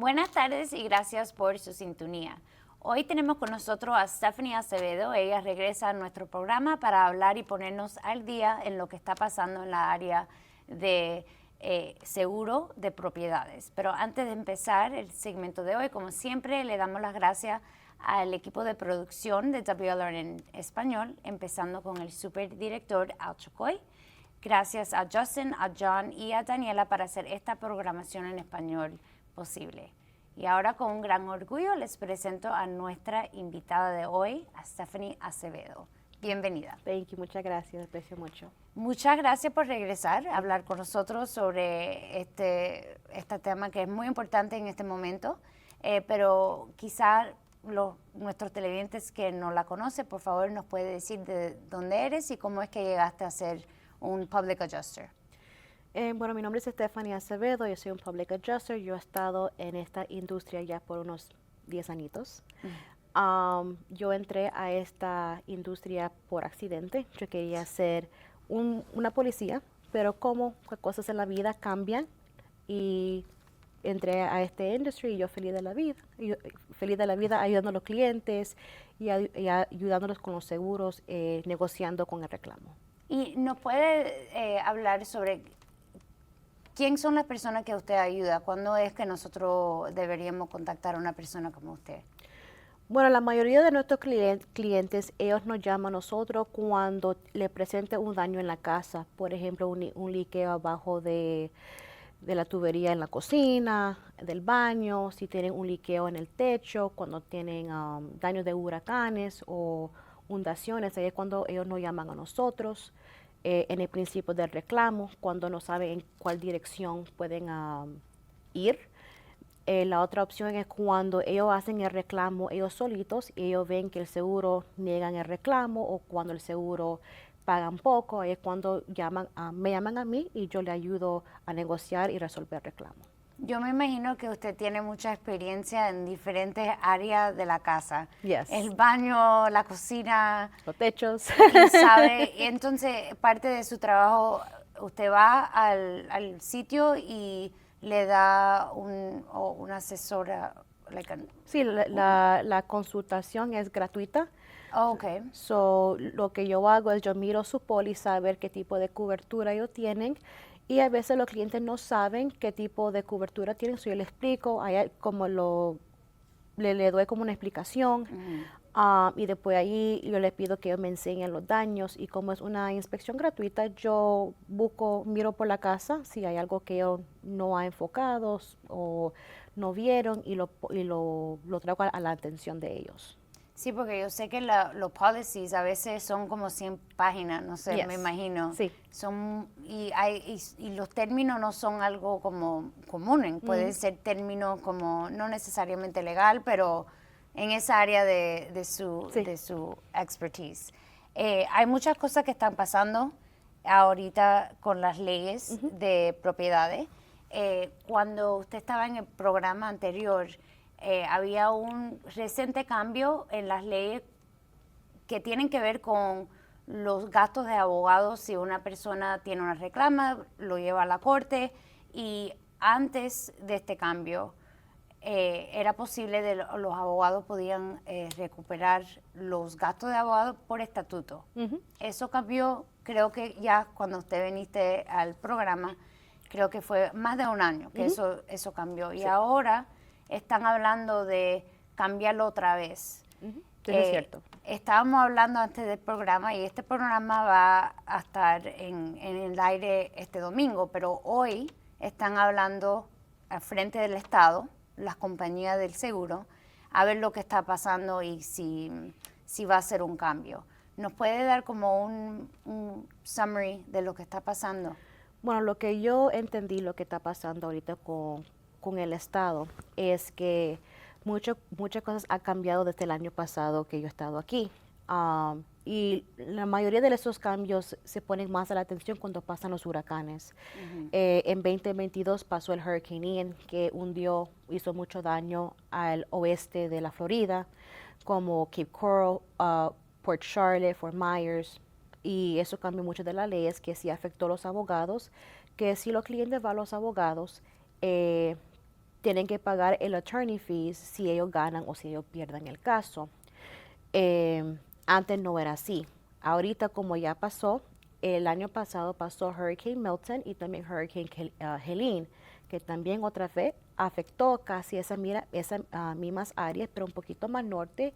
Buenas tardes y gracias por su sintonía. Hoy tenemos con nosotros a Stephanie Acevedo. Ella regresa a nuestro programa para hablar y ponernos al día en lo que está pasando en la área de seguro de propiedades. Pero antes de empezar el segmento de hoy, como siempre, le damos las gracias al equipo de producción de WLR en español, empezando con el superdirector Al Chocoy. Gracias a Justin, a John y a Daniela para hacer esta programación en español posible. Y ahora con un gran orgullo les presento a nuestra invitada de hoy, a Stephanie Acevedo. Bienvenida. Thank you, muchas gracias, aprecio mucho. Muchas gracias por regresar a hablar con nosotros sobre este tema que es muy importante en este momento, pero quizá nuestros televidentes que no la conocen, por favor nos puede decir de dónde eres y cómo es que llegaste a ser un Public Adjuster. Bueno, mi nombre es Stephanie Acevedo, yo soy un Public Adjuster, yo he estado en esta industria ya por unos 10 añitos. Yo entré a esta industria por accidente, yo quería ser una policía, pero como cosas en la vida cambian y entré a esta industria y yo feliz de la vida ayudando a los clientes y ayudándolos con los seguros, negociando con el reclamo. ¿Y nos puede hablar sobre quién son las personas que usted ayuda? ¿Cuándo es que nosotros deberíamos contactar a una persona como usted? Bueno, la mayoría de nuestros clientes, ellos nos llaman a nosotros cuando le presente un daño en la casa. Por ejemplo, un liqueo abajo de la tubería en la cocina, del baño, si tienen un liqueo en el techo, cuando tienen daños de huracanes o inundaciones, ahí es cuando ellos nos llaman a nosotros. En el principio del reclamo, cuando no saben en cuál dirección pueden ir. La otra opción es cuando ellos hacen el reclamo ellos solitos y ellos ven que el seguro niegan el reclamo o cuando el seguro pagan poco, es cuando me llaman a mí y yo le ayudo a negociar y resolver el reclamo. Yo me imagino que usted tiene mucha experiencia en diferentes áreas de la casa. Yes. El baño, la cocina. Los techos. Y sabe, entonces parte de su trabajo, usted va al sitio y le da una asesora. Sí, la consultación es gratuita. Oh, okay. So, lo que yo hago es yo miro su póliza, a ver qué tipo de cobertura ellos tienen. Y a veces los clientes no saben qué tipo de cobertura tienen, so yo les explico, como le doy como una explicación, y después ahí yo les pido que ellos me enseñen los daños, y como es una inspección gratuita, yo miro por la casa si hay algo que ellos no han enfocado o no vieron, y lo traigo a la atención de ellos. Sí, porque yo sé que los policies a veces son como 100 páginas, no sé, Yes. me imagino. Sí. Y los términos no son algo como comunes, pueden ser términos como no necesariamente legal, pero en esa área de su expertise. Hay muchas cosas que están pasando ahorita con las leyes de propiedades. Cuando usted estaba en el programa anterior, había un reciente cambio en las leyes que tienen que ver con los gastos de abogados. Si una persona tiene una reclama, lo lleva a la corte, y antes de este cambio era posible los abogados podían recuperar los gastos de abogados por estatuto. Eso cambió, creo que ya cuando usted viniste al programa, creo que fue más de un año que eso cambió. Sí. Y ahora están hablando de cambiarlo otra vez. Es cierto. Estábamos hablando antes del programa y este programa va a estar en el aire este domingo, pero hoy están hablando al frente del Estado, las compañías del seguro, a ver lo que está pasando y si va a ser un cambio. ¿Nos puede dar como un summary de lo que está pasando? Bueno, lo que yo entendí, lo que está pasando ahorita con el Estado, es que muchas cosas han cambiado desde el año pasado que yo he estado aquí. Y la mayoría de esos cambios se ponen más a la atención cuando pasan los huracanes. En 2022 pasó el Hurricane Ian, que hizo mucho daño al oeste de la Florida, como Cape Coral, Port Charlotte, Fort Myers, y eso cambió mucho de las leyes, que sí afectó a los abogados, que si los clientes van a los abogados, tienen que pagar el attorney fees si ellos ganan o si ellos pierden el caso. Antes no era así. Ahorita, como ya pasó, el año pasado pasó Hurricane Milton y también Hurricane Helene, que también otra vez afectó casi esas mismas áreas, pero un poquito más norte,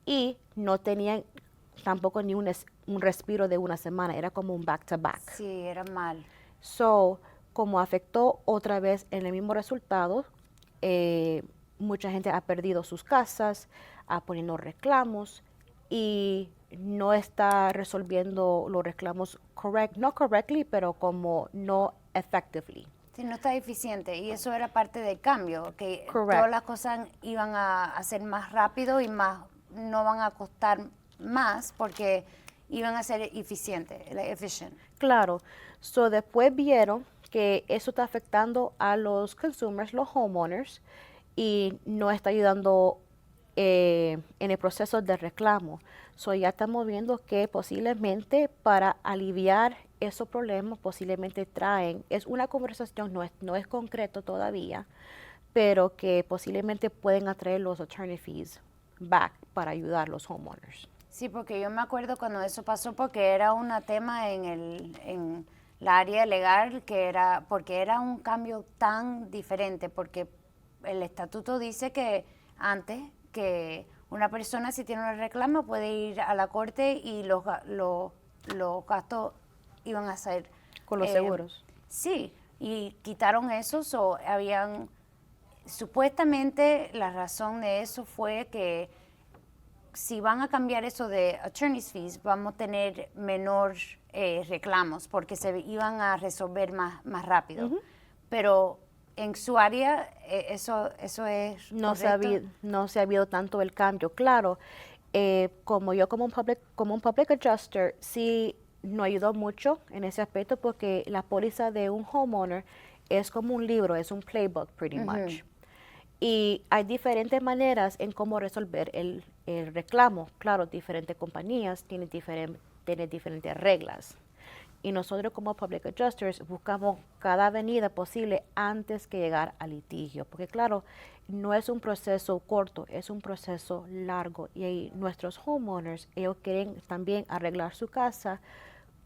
y no tenían tampoco ni un respiro de una semana, era como un back to back. Sí, era mal. So, como afectó otra vez en el mismo resultado, mucha gente ha perdido sus casas, ha ponido reclamos y no está resolviendo los reclamos no correctly, pero como no effectively. Sí, no está eficiente y eso era parte del cambio, que Correct. todas las cosas iban a hacer más rápido y más, no van a costar más porque iban a ser eficientes, efficient. Claro, so después vieron que eso está afectando a los consumers, los homeowners, y no está ayudando en el proceso de reclamo. So ya estamos viendo que posiblemente para aliviar esos problemas, posiblemente es una conversación, no es concreto todavía, pero que posiblemente pueden atraer los attorney fees back para ayudar a los homeowners. Sí, porque yo me acuerdo cuando eso pasó porque era un tema en la área legal porque era un cambio tan diferente, porque el estatuto dice que antes que una persona si tiene un reclamo puede ir a la corte y los gastos iban a ser Con los seguros. Sí, y quitaron eso, supuestamente la razón de eso fue que si van a cambiar eso de attorney's fees, vamos a tener menor reclamos porque se iban a resolver más rápido. Pero en su área, eso es no correcto. no se ha habido tanto el cambio. Claro, como un public adjuster, sí nos ayudó mucho en ese aspecto porque la póliza de un homeowner es como un libro, es un playbook pretty much. Y hay diferentes maneras en cómo resolver el reclamo. Claro, diferentes compañías tienen diferentes reglas. Y nosotros como public adjusters buscamos cada avenida posible antes que llegar al litigio. Porque claro, no es un proceso corto, es un proceso largo. Y nuestros homeowners, ellos quieren también arreglar su casa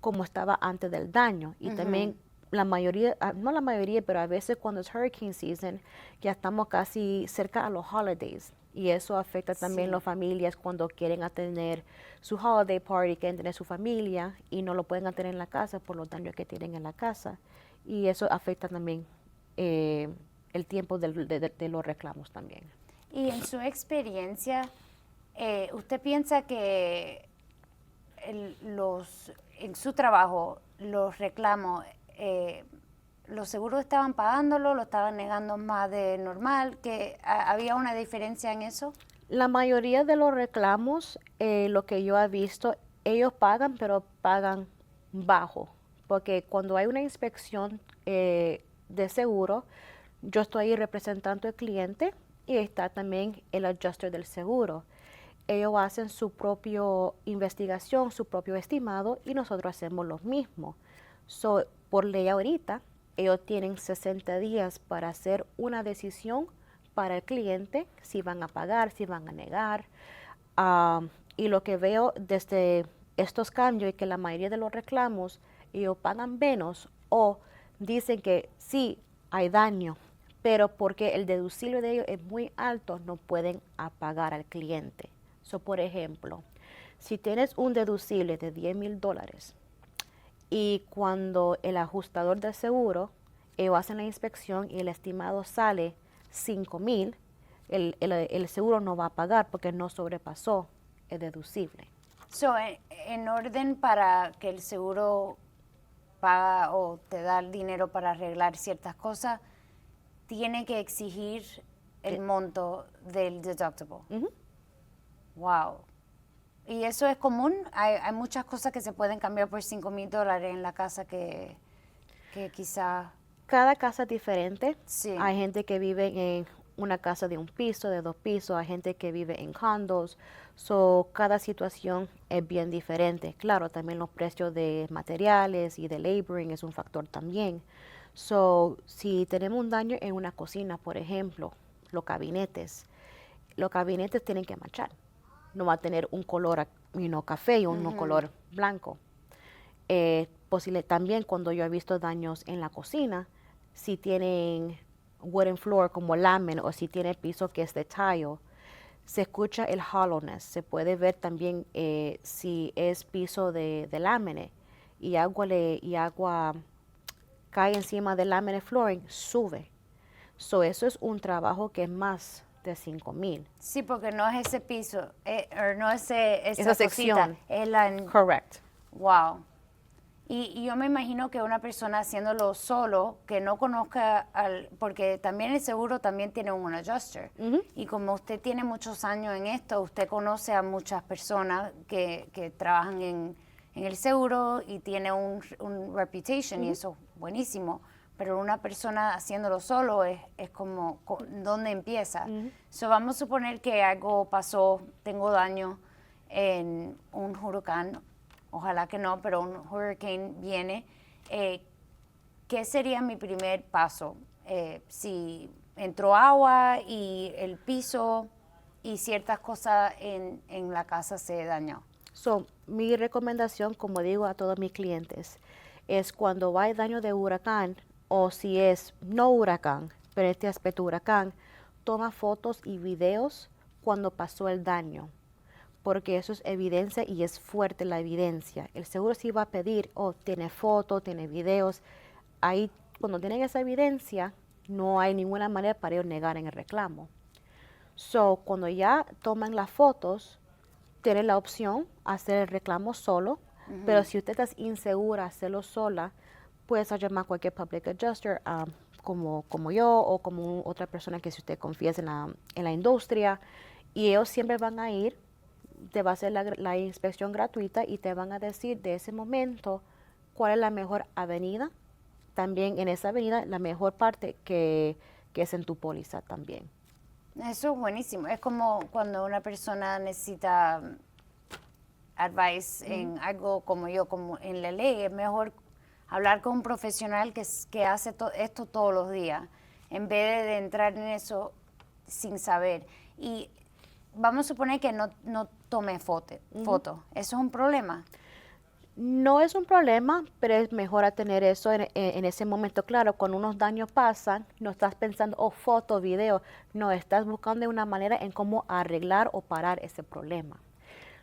como estaba antes del daño. Y también la mayoría, no la mayoría, pero a veces cuando es hurricane season, ya estamos casi cerca a los holidays. Y eso afecta también las familias cuando quieren atender su holiday party, quieren tener su familia y no lo pueden atender en la casa por los daños que tienen en la casa. Y eso afecta también el tiempo de los reclamos también. Y en su experiencia, ¿usted piensa que en su trabajo, los reclamos, los seguros estaban pagándolo, lo estaban negando más de normal, que había una diferencia en eso? La mayoría de los reclamos, lo que yo he visto, ellos pagan, pero pagan bajo, porque cuando hay una inspección de seguro, yo estoy ahí representando al cliente y está también el adjuster del seguro. Ellos hacen su propia investigación, su propio estimado y nosotros hacemos lo mismo. So, por ley ahorita, ellos tienen 60 días para hacer una decisión para el cliente, si van a pagar, si van a negar. Y lo que veo desde estos cambios es que la mayoría de los reclamos, ellos pagan menos o dicen que sí, hay daño, pero porque el deducible de ellos es muy alto, no pueden pagar al cliente. So, por ejemplo, si tienes un deducible de $10,000 y cuando el ajustador del seguro, ellos hacen la inspección y el estimado sale $5,000, el seguro no va a pagar porque no sobrepasó el deducible. So, en orden para que el seguro paga o te da el dinero para arreglar ciertas cosas, tiene que exigir el monto del deductible. Wow. ¿Y eso es común? Hay muchas cosas que se pueden cambiar por $5,000 en la casa que quizá... Cada casa es diferente. Sí. Hay gente que vive en una casa de un piso, de 2 pisos, hay gente que vive en condos. So, cada situación es bien diferente. Claro, también los precios de materiales y de laboring es un factor también. So, si tenemos un daño en una cocina, por ejemplo, los gabinetes tienen que manchar. No va a tener un color café y un color blanco. Posible también cuando yo he visto daños en la cocina, si tienen wooden floor como lámina o si tiene piso que es de tile, se escucha el hollowness. Se puede ver también si es piso de lámina y agua cae encima del laminate flooring, sube. So eso es un trabajo que es más de $5,000. Sí, porque no es ese piso, o no es esa Esa sección. cosita, es la... Correct. Wow. Y yo me imagino que una persona haciéndolo solo, que no conozca porque también el seguro también tiene un adjuster. Y como usted tiene muchos años en esto, usted conoce a muchas personas que trabajan en el seguro y tiene un reputation y eso es buenísimo. Pero una persona haciéndolo solo es como, ¿dónde empieza? So vamos a suponer que algo pasó, tengo daño en un huracán. Ojalá que no, pero un hurricane viene. ¿Qué sería mi primer paso? Si entró agua y el piso y ciertas cosas en la casa se dañó. So, mi recomendación, como digo a todos mis clientes, es cuando hay daño de huracán o si es no huracán, pero este aspecto huracán, toma fotos y videos cuando pasó el daño, porque eso es evidencia y es fuerte la evidencia. El seguro sí va a pedir, tiene fotos, tiene videos. Ahí, cuando tienen esa evidencia, no hay ninguna manera para ellos negar en el reclamo. So, cuando ya toman las fotos, tienen la opción hacer el reclamo solo, pero si usted está insegura hacerlo sola, puedes llamar a cualquier public adjuster, como yo o como otra persona que si usted confía en la industria, y ellos siempre van a ir, te va a hacer la inspección gratuita y te van a decir de ese momento cuál es la mejor avenida, también en esa avenida la mejor parte que es en tu póliza también. Eso es buenísimo. Es como cuando una persona necesita advice en algo como yo, como en la ley, es mejor hablar con un profesional que hace esto todos los días, en vez de entrar en eso sin saber. Y vamos a suponer que no tome foto. ¿Eso es un problema? No es un problema, pero es mejor tener eso en ese momento. Claro, cuando unos daños pasan, no estás pensando, foto, video. No, estás buscando una manera en cómo arreglar o parar ese problema.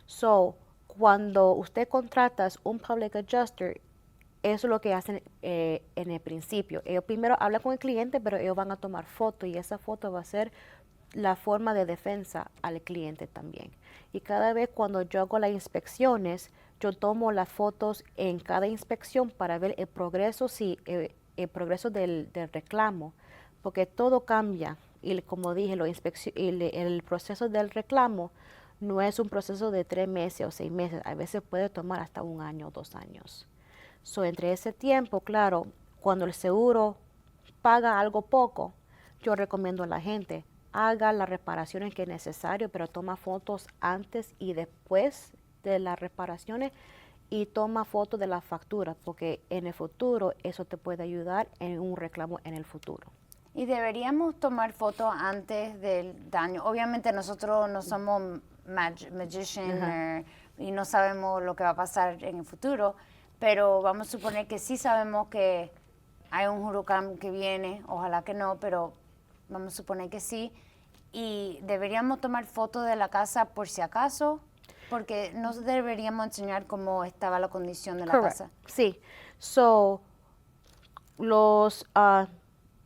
So, cuando usted contrata un public adjuster, eso es lo que hacen en el principio. Ellos primero hablan con el cliente, pero ellos van a tomar foto y esa foto va a ser la forma de defensa al cliente también. Y cada vez cuando yo hago las inspecciones, yo tomo las fotos en cada inspección para ver el progreso, el progreso del reclamo, porque todo cambia. Y como dije, el proceso del reclamo no es un proceso de 3 meses o 6 meses, a veces puede tomar hasta 1 año o 2 años. So, entre ese tiempo, claro, cuando el seguro paga algo poco, yo recomiendo a la gente, haga las reparaciones que es necesario, pero toma fotos antes y después de las reparaciones y toma fotos de la factura, porque en el futuro eso te puede ayudar en un reclamo en el futuro. Y deberíamos tomar fotos antes del daño. Obviamente nosotros no somos magician y no sabemos lo que va a pasar en el futuro, pero vamos a suponer que sí sabemos que hay un huracán que viene, ojalá que no, pero vamos a suponer que sí, y deberíamos tomar fotos de la casa por si acaso, porque no deberíamos enseñar cómo estaba la condición de la casa. Sí, so los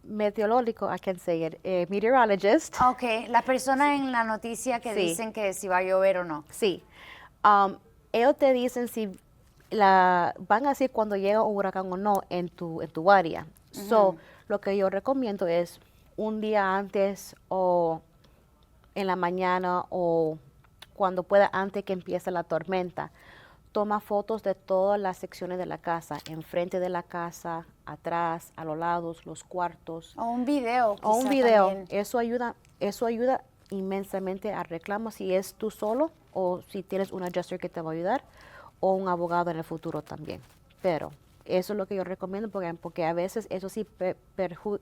meteorológicos, I can say it, meteorologists. Ok, las personas en la noticia que dicen que si va a llover o no. Sí, ellos te dicen si van a decir cuando llega un huracán o no en tu área. So, lo que yo recomiendo es un día antes o en la mañana o cuando pueda antes que empiece la tormenta. Toma fotos de todas las secciones de la casa, enfrente de la casa, atrás, a los lados, los cuartos. O un video. O un video. También. Eso ayuda inmensamente al reclamo si es tú solo o si tienes un adjuster que te va a ayudar o un abogado en el futuro también. Pero Eso es lo que yo recomiendo porque a veces eso sí perjudica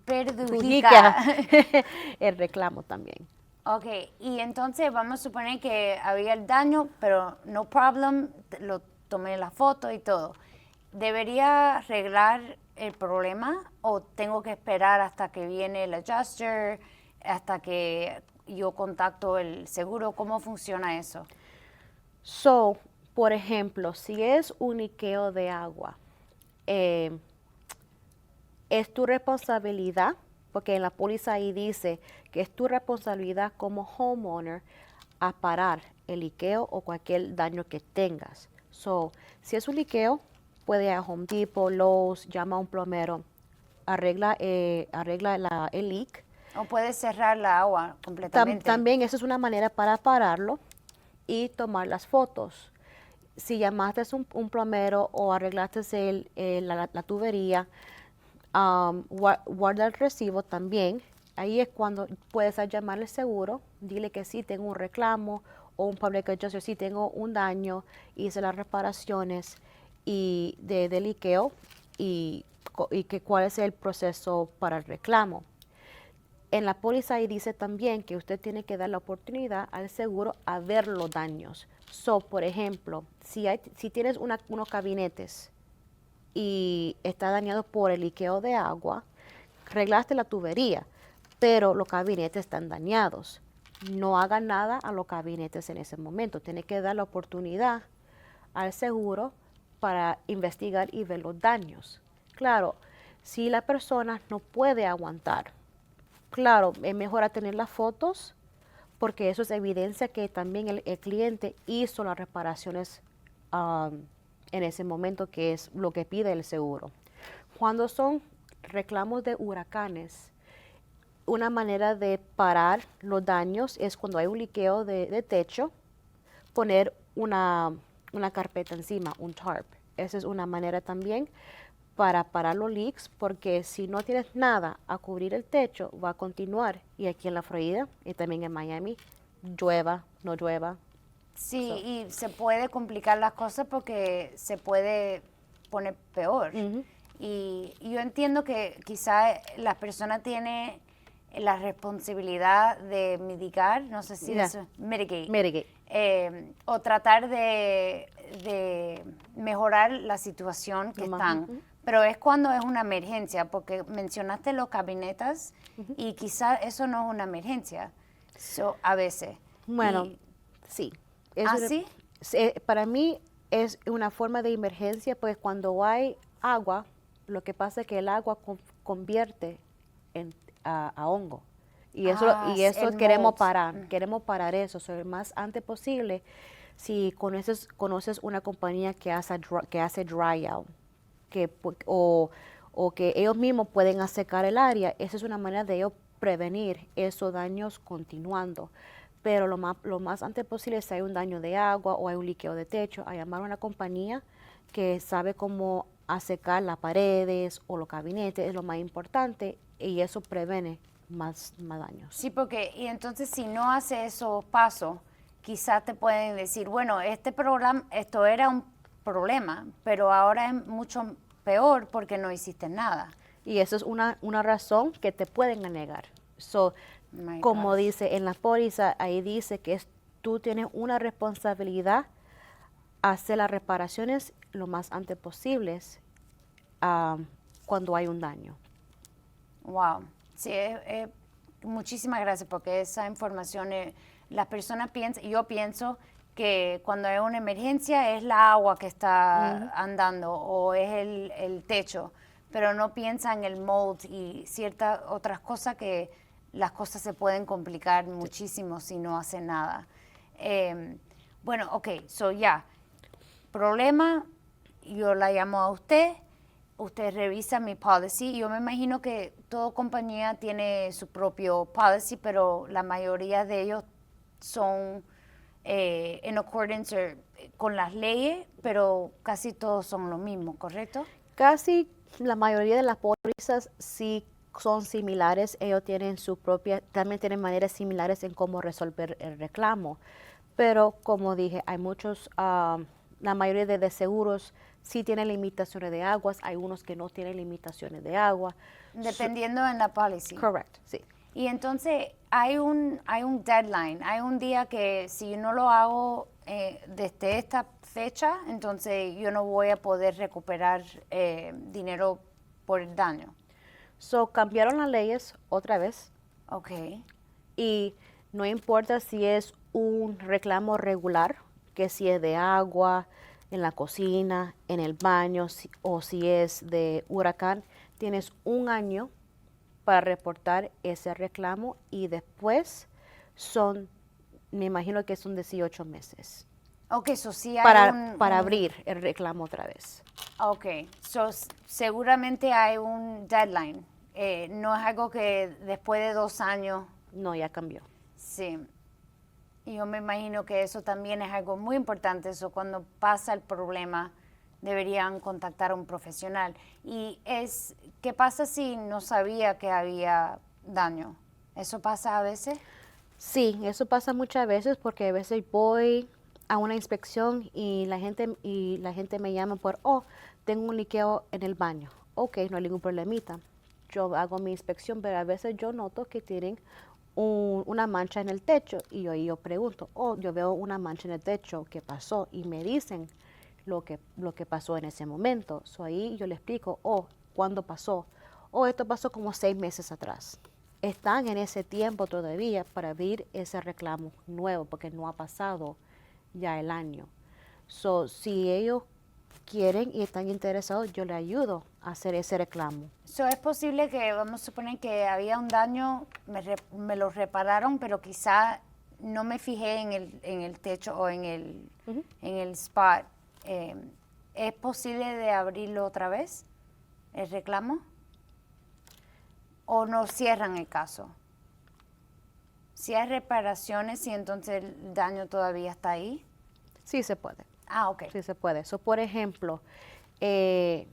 Perjudica. el reclamo también. Ok, y entonces vamos a suponer que había el daño, pero no problem, lo tomé la foto y todo. ¿Debería arreglar el problema o tengo que esperar hasta que viene el adjuster, hasta que yo contacto el seguro? ¿Cómo funciona eso? So, por ejemplo, si es un liqueo de agua, eh, es tu responsabilidad, porque en la póliza ahí dice que es tu responsabilidad como homeowner a parar el liqueo o cualquier daño que tengas. So, si es un liqueo, puede ir a Home Depot, Lowe's, llama a un plomero, arregla el leak. ¿O puedes cerrar la agua completamente? También esa es una manera para pararlo y tomar las fotos. Si llamaste a un plomero o arreglaste la tubería, guarda el recibo también. Ahí es cuando puedes llamar al seguro, dile que sí, tengo un reclamo o un public adjuster, sí, tengo un daño, hice las reparaciones de liqueo y que cuál es el proceso para el reclamo. En la póliza ahí dice también que usted tiene que dar la oportunidad al seguro a ver los daños. So, por ejemplo, si tienes unos gabinetes y está dañado por el liqueo de agua, arreglaste la tubería, pero los gabinetes están dañados. No haga nada a los gabinetes en ese momento. Tiene que dar la oportunidad al seguro para investigar y ver los daños. Claro, si la persona no puede aguantar, claro, es mejor tener las fotos porque eso es evidencia que también el cliente hizo las reparaciones en ese momento, que es lo que pide el seguro. Cuando son reclamos de huracanes, una manera de parar los daños es cuando hay un liqueo de techo, poner una carpeta encima, un tarp. Esa es una manera también para parar los leaks, porque si no tienes nada a cubrir el techo, va a continuar. Y aquí en la Florida y también en Miami, llueva, no llueva. Sí, y se puede complicar las cosas porque se puede poner peor. Y yo entiendo que quizá la persona tiene la responsabilidad de mitigar, no sé si eso es mitigate. O tratar de mejorar la situación que están. Pero es cuando es una emergencia, porque mencionaste los gabinetes y quizá eso no es una emergencia, a veces. Bueno, sí. ¿Sí? Para mí es una forma de emergencia, pues cuando hay agua, lo que pasa es que el agua convierte a hongo. Y eso queremos parar, queremos parar eso. So, lo más antes posible, si conoces una compañía que hace dry out, o que ellos mismos pueden secar el área, esa es una manera de ellos prevenir esos daños continuando. Pero lo más antes posible, si hay un daño de agua o hay un liqueo de techo, a llamar a una compañía que sabe cómo secar las paredes o los gabinetes, es lo más importante, y eso previene más daños. Sí, porque y entonces si no hace esos pasos, quizás te pueden decir, bueno, esto era un problema, pero ahora es mucho peor porque no hiciste nada. Y eso es una razón que te pueden negar. So, como dice en la póliza, ahí dice que tú tienes una responsabilidad a hacer las reparaciones lo más antes posibles cuando hay un daño. Wow. Sí, muchísimas gracias porque esa información, las personas piensan, yo pienso que cuando hay una emergencia es la agua que está andando o es el techo, pero no piensan en el mold y ciertas otras cosas que las cosas se pueden complicar muchísimo si no hacen nada. Bueno, ok, so ya, problema, yo la llamo a usted revisa mi policy. Yo me imagino que toda compañía tiene su propio policy, pero la mayoría de ellos son en accordance con las leyes, pero casi todos son lo mismo, ¿correcto? Casi la mayoría de las pólizas sí son similares. Ellos tienen también tienen maneras similares en cómo resolver el reclamo. Pero como dije, hay muchos, la mayoría de seguros sí tienen limitaciones de aguas, hay unos que no tienen limitaciones de agua. Dependiendo en la policy. Correct, sí. Y entonces hay un deadline, hay un día que si yo no lo hago desde esta fecha, entonces yo no voy a poder recuperar dinero por el daño. So, cambiaron las leyes otra vez. Ok. Y no importa si es un reclamo regular, que si es de agua, en la cocina, en el baño, o si es de huracán, tienes un año para reportar ese reclamo y después me imagino que son 18 meses. Ok, so sí hay para abrir el reclamo otra vez. Ok, so seguramente hay un deadline. No es algo que después de 2 años. No, ya cambió. Sí. Y yo me imagino que eso también es algo muy importante. Eso cuando pasa el problema deberían contactar a un profesional. Y ¿qué pasa si no sabía que había daño? ¿Eso pasa a veces? Sí, eso pasa muchas veces porque a veces voy a una inspección y la gente me llama tengo un liqueo en el baño. Ok, no hay ningún problemita. Yo hago mi inspección, pero a veces yo noto que tienen una mancha en el techo y yo pregunto, yo veo una mancha en el techo, ¿qué pasó? Y me dicen lo que pasó en ese momento. Ahí yo le explico, ¿cuándo pasó? Esto pasó como 6 meses atrás. Están en ese tiempo todavía para abrir ese reclamo nuevo porque no ha pasado ya el año. Si ellos quieren y están interesados, yo les ayudo a hacer ese reclamo. Es posible que, vamos a suponer que había un daño, me lo repararon, pero quizá no me fijé en el techo o en el spot. ¿Es posible de abrirlo otra vez, el reclamo? ¿O no cierran el caso? Si hay reparaciones y entonces el daño todavía está ahí. Sí se puede. Ah, ok. Sí se puede. Por ejemplo, hay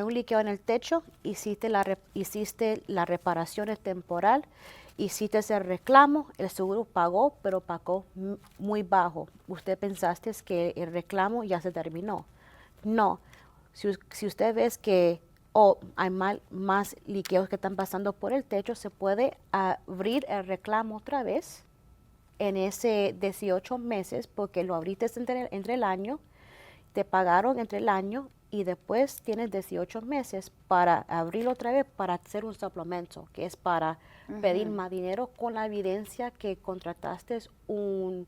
un liqueo en el techo, hiciste la reparación temporal, hiciste ese reclamo, el seguro pagó, pero pagó muy bajo. Usted pensaste que el reclamo ya se terminó. No. Si usted ve que hay más liqueos que están pasando por el techo, se puede abrir el reclamo otra vez en ese 18 meses porque lo abriste entre el año, te pagaron entre el año y después tienes 18 meses para abrirlo otra vez para hacer un suplemento, que es para pedir más dinero con la evidencia que contrataste un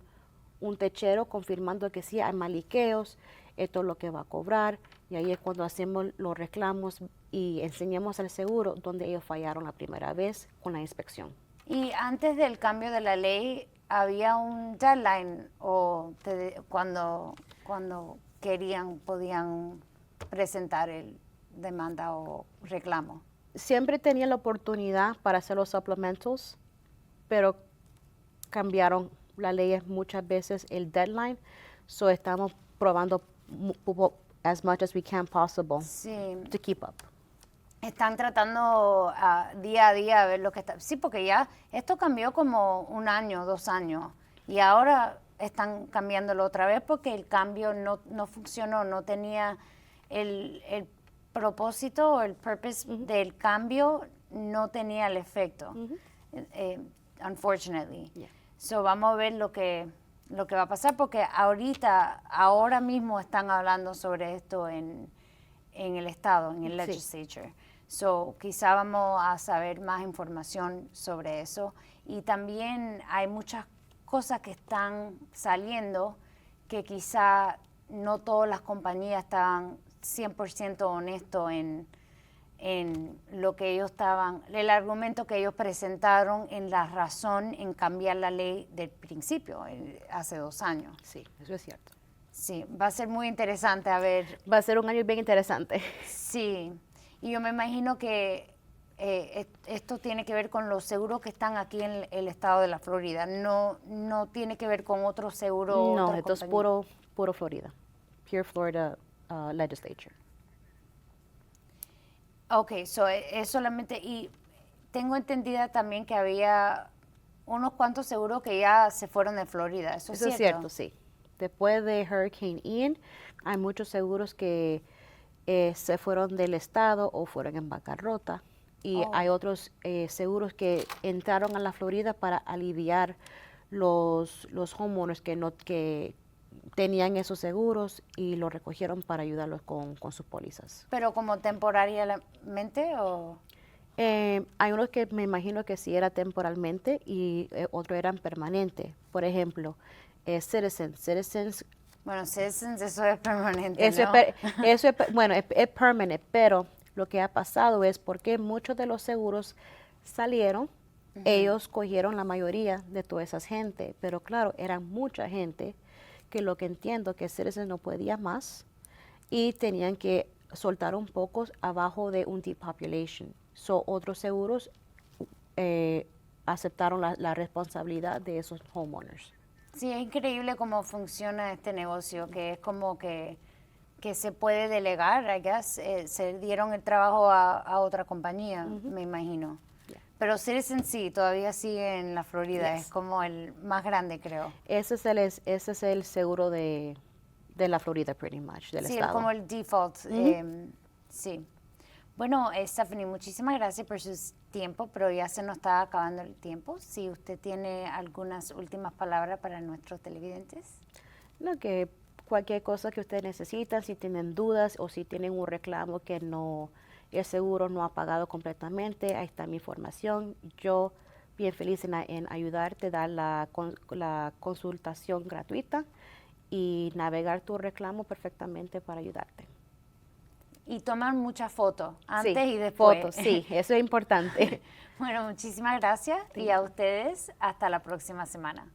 techero confirmando que sí hay más liqueos, esto es lo que va a cobrar, y ahí es cuando hacemos los reclamos y enseñamos al seguro donde ellos fallaron la primera vez con la inspección. Y antes del cambio de la ley, ¿había un deadline o cuando podían presentar el demanda o reclamo? Siempre tenía la oportunidad para hacer los supplementals, pero cambiaron las leyes muchas veces el deadline, estamos probando as much as we can possible to keep up. Están tratando día a día a ver lo que está. Sí, porque ya esto cambió como 1 año, 2 años. Y ahora están cambiándolo otra vez porque el cambio no funcionó, no tenía el propósito o el purpose del cambio, no tenía el efecto. Unfortunately. Yeah. Vamos a ver lo que va a pasar porque ahora mismo están hablando sobre esto en el estado, en el legislature. Quizá vamos a saber más información sobre eso. Y también hay muchas cosas que están saliendo que quizá no todas las compañías estaban 100% honestos en lo que ellos el argumento que ellos presentaron en la razón en cambiar la ley del principio, hace 2 años. Sí, eso es cierto. Sí, va a ser muy interesante a ver. Va a ser un año bien interesante. Sí, y yo me imagino que esto tiene que ver con los seguros que están aquí en el estado de la Florida, no tiene que ver con otros seguros. No, esto es puro Florida, Pure Florida Legislature. Ok, es solamente, y tengo entendida también que había unos cuantos seguros que ya se fueron de Florida, ¿eso es cierto? Es cierto, sí. Después de Hurricane Ian, hay muchos seguros que se fueron del estado o fueron en bancarrota. Y hay otros seguros que entraron a la Florida para aliviar los homeowners que tenían esos seguros y los recogieron para ayudarlos con sus pólizas. ¿Pero como temporariamente o...? Hay unos que me imagino que sí era temporalmente y otros eran permanentes. Por ejemplo, Citizens. Bueno, Citizens, eso es permanente, Eso ¿no? bueno, es permanente, pero lo que ha pasado es porque muchos de los seguros salieron, ellos cogieron la mayoría de toda esa gente, pero claro, eran mucha gente que lo que entiendo que Citizens no podía más y tenían que soltar un poco abajo de un depopulation. So, otros seguros aceptaron la responsabilidad de esos homeowners. Sí, es increíble cómo funciona este negocio, que es como que se puede delegar, I guess. Se dieron el trabajo a otra compañía, me imagino. Yeah. Pero Citizens sí, todavía sigue en la Florida, Yes. es como el más grande, creo. Ese es el seguro de la Florida, pretty much, del Sí, estado. como el default, sí. Bueno, Stephanie, muchísimas gracias por su tiempo, pero ya se nos está acabando el tiempo. Si usted tiene algunas últimas palabras para nuestros televidentes. No, que cualquier cosa que ustedes necesitan, si tienen dudas o si tienen un reclamo que el seguro no ha pagado completamente, ahí está mi información. Yo bien feliz en ayudarte, dar la consultación gratuita y navegar tu reclamo perfectamente para ayudarte. Y toman muchas fotos, antes Sí, y después. fotos, sí, eso es importante. Bueno, muchísimas gracias y a ustedes hasta la próxima semana.